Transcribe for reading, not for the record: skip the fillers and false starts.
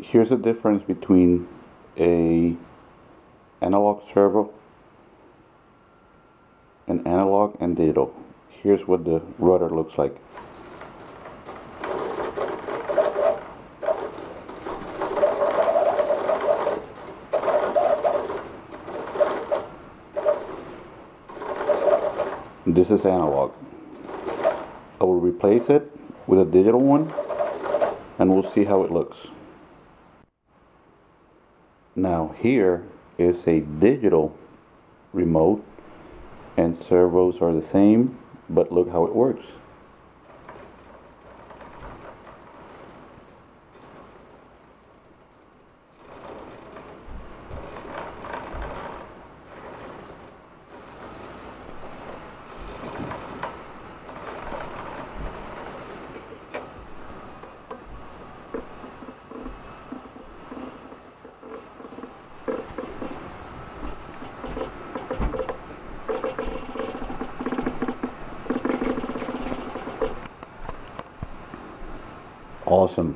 Here's the difference between a analog servo, an analog and digital. Here's what the rudder looks like. This is analog. I will replace it with a digital one and we'll see how it looks. Now here is a digital remote, and servos are the same, but look how it works. Awesome.